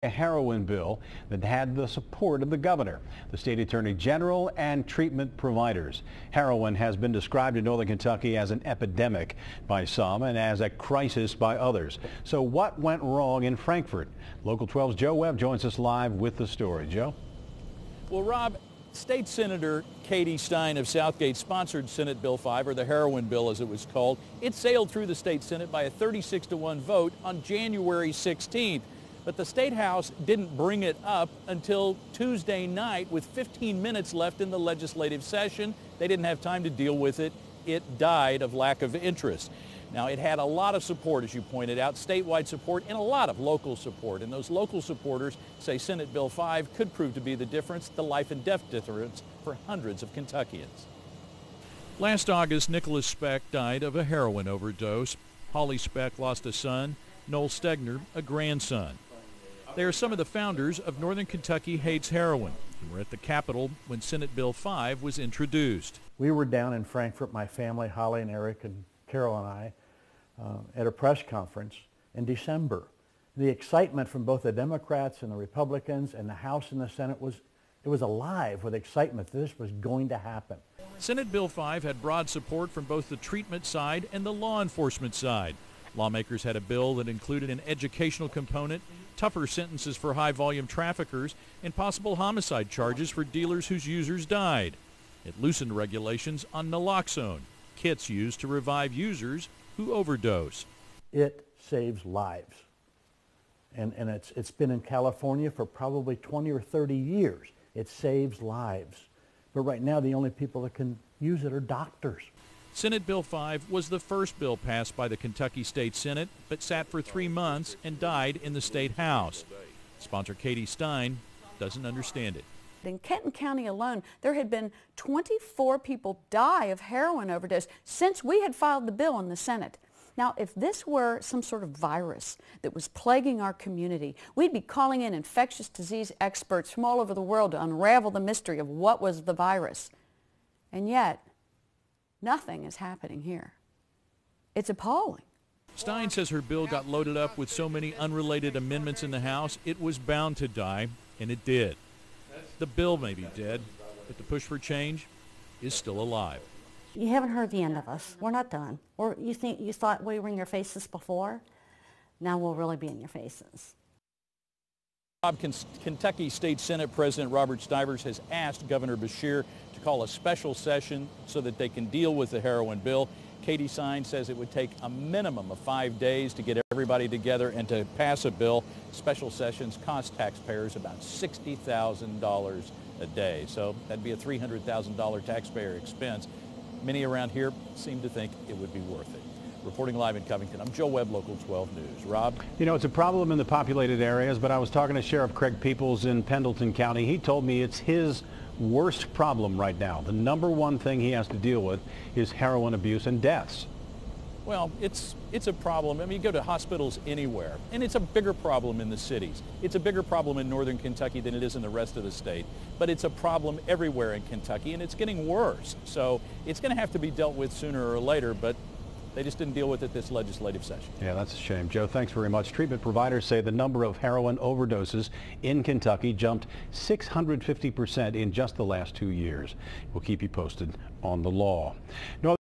A heroin bill that had the support of the governor, the state attorney general, and treatment providers. Heroin has been described in Northern Kentucky as an epidemic by some and as a crisis by others. So what went wrong in Frankfort? Local 12's Joe Webb joins us live with the story. Joe? Well, Rob, State Senator Katie Stein of Southgate sponsored Senate Bill 5, or the heroin bill as it was called. It sailed through the state Senate by a 36-1 vote on January 16th. But the State House didn't bring it up until Tuesday night with 15 minutes left in the legislative session. They didn't have time to deal with it. It died of lack of interest. Now, it had a lot of support, as you pointed out, statewide support and a lot of local support. And those local supporters say Senate Bill 5 could prove to be the difference, the life and death difference for hundreds of Kentuckians. Last August, Noel Specht died of a heroin overdose. Hollie Specht lost a son, Noel Stegner, a grandson. They are some of the founders of Northern Kentucky Hates Heroin and were at the Capitol when Senate Bill 5 was introduced. We were down in Frankfort, my family, Hollie and Eric and Carol and I, at a press conference in December. The excitement from both the Democrats and the Republicans and the House and the Senate was alive with excitement that this was going to happen. Senate Bill 5 had broad support from both the treatment side and the law enforcement side. Lawmakers had a bill that included an educational component, tougher sentences for high-volume traffickers, and possible homicide charges for dealers whose users died. It loosened regulations on Naloxone, kits used to revive users who overdose. It saves lives. And it's been in California for probably 20 or 30 years. It saves lives. But right now, the only people that can use it are doctors. Senate Bill 5 was the first bill passed by the Kentucky State Senate, but sat for 3 months and died in the State House. Sponsor Katie Stein doesn't understand it. In Kenton County alone, there had been 24 people die of heroin overdose since we had filed the bill in the Senate. Now, if this were some sort of virus that was plaguing our community, we'd be calling in infectious disease experts from all over the world to unravel the mystery of what was the virus. And yet, nothing is happening here. It's appalling. Stein says her bill got loaded up with so many unrelated amendments in the House, it was bound to die, and it did. The bill may be dead, but the push for change is still alive. You haven't heard the end of us. We're not done. Or you thought we were in your faces before? Now we'll really be in your faces. Kentucky State Senate President Robert Stivers has asked Governor Beshear to call a special session so that they can deal with the heroin bill. Katie Stein says it would take a minimum of 5 days to get everybody together and to pass a bill. Special sessions cost taxpayers about $60,000 a day, so that'd be a $300,000 taxpayer expense. Many around here seem to think it would be worth it. Reporting live in Covington, I'm Joe Webb, Local 12 News. Rob? You know, it's a problem in the populated areas, but I was talking to Sheriff Craig Peoples in Pendleton County. He told me it's his worst problem right now. The number one thing he has to deal with is heroin abuse and deaths. Well, it's a problem. I mean, you go to hospitals anywhere, and it's a bigger problem in the cities. It's a bigger problem in Northern Kentucky than it is in the rest of the state. But it's a problem everywhere in Kentucky, and it's getting worse. So it's going to have to be dealt with sooner or later, but they just didn't deal with it this legislative session. Yeah, that's a shame. Joe, thanks very much. Treatment providers say the number of heroin overdoses in Kentucky jumped 650% in just the last 2 years. We'll keep you posted on the law.